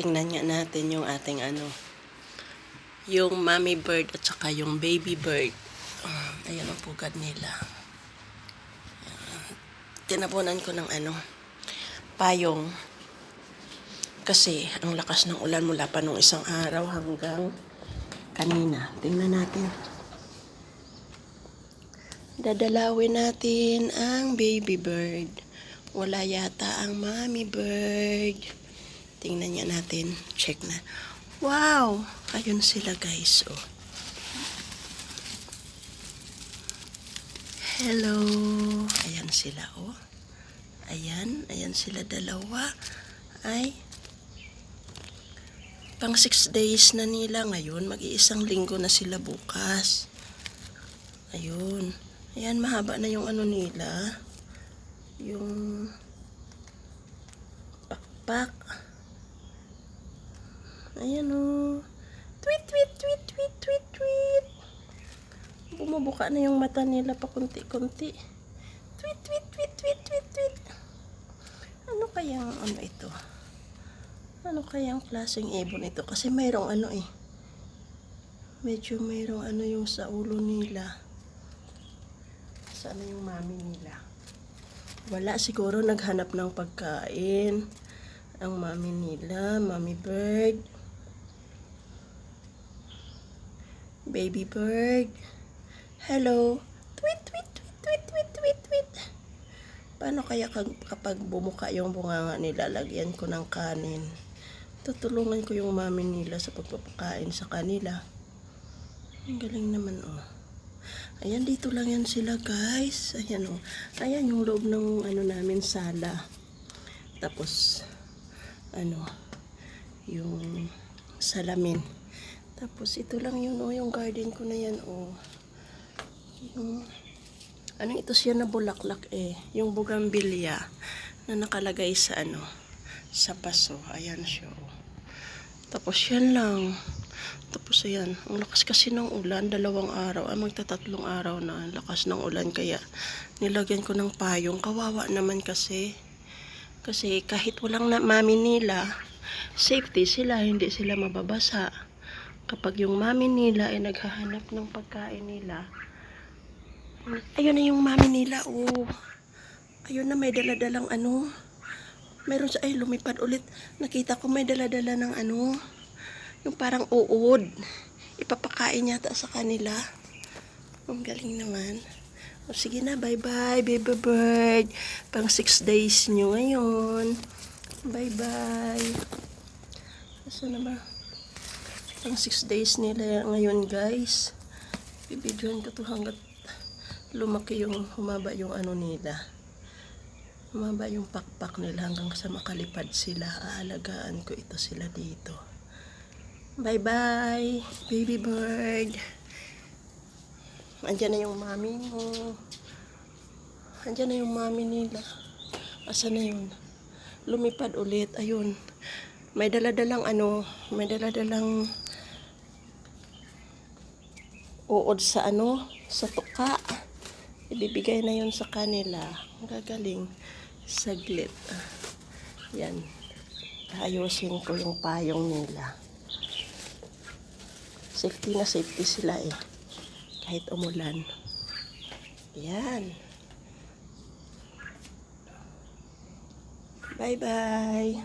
Tingnan nga natin yung ating yung mommy bird at saka yung baby bird. Ayan ang pugad nila. Tinabunan ko ng payong. Kasi ang lakas ng ulan mula pa nung isang araw hanggang kanina. Tingnan natin. Dadalawin natin ang baby bird. Wala yata ang mommy bird. Tingnan niya natin. Check na. Wow! Ayun sila guys. Oh. Hello! Ayan sila. Oh. Ayan. Ayan sila dalawa. Ay. Pang 6 days na nila ngayon. Mag-iisang linggo na sila bukas. Ayun. Ayan. Mahaba na yung nila. Yung pakpak. Ayan o. Tweet, tweet, tweet, tweet, tweet, tweet. Bumubuka na yung mata nila pa kunti-kunti. Tweet, tweet, tweet, tweet, tweet, tweet. Ano kayang ito? Ano kayang klaseng ibon ito? Kasi mayroong medyo mayroong yung sa ulo nila. Saan yung mami nila? Wala, siguro naghanap ng pagkain. Ang mami nila, mommy bird. Baby bird. Hello. Tweet, tweet, tweet, tweet, tweet, tweet, tweet. Paano kaya kapag bumuka yung bunganga nila, lagyan ko ng kanin? Tutulungan ko yung mami nila sa pagpapakain sa kanila. Ang galing naman oh. Ayan, dito lang yan sila guys. Ayan oh. Ayan yung loob ng namin sala. Tapos yung salamin. Tapos ito lang yun oh, yung garden ko na yan oh. Yung ito siya na bulaklak yung bougainvillea na nakalagay sa sa paso. Ayan siya oh. Tapos yan lang. Tapos ayan, ang lakas kasi ng ulan, 2 araw, magta-3 araw na ang lakas ng ulan, kaya nilagyan ko ng payong. Kawawa naman kasi kahit walang mami nila, safety sila, hindi sila mababasa. Kapag yung mami nila ay naghahanap ng pagkain nila, ayun na yung mami nila oh. Ayun na, may daladalang meron sa lumipad ulit. Nakita ko may daladala ng yung parang uod. Ipapakain yata sa kanila. Ang galing naman. O sige na, bye-bye baby bird. Pang 6 days nyo ngayon. Bye-bye. Asa na ba? Pang 6 days nila ngayon guys. Bibidyohan ko to hanggat lumaki humaba yung nila. Humaba yung pakpak nila hanggang sa makalipad sila. Aalagaan ko ito sila dito. Bye-bye, baby bird. Andiyan na yung mami mo. Andiyan na yung mami nila. Asa na yun? Lumipad ulit. Ayun. May daladalang may daladalang uod sa sa tuka. Ibibigay na yun sa kanila. Gagaling. Saglit. Yan. Ayusin ko yung payong nila. Safety na safety sila kahit umulan. Yan. Bye-bye.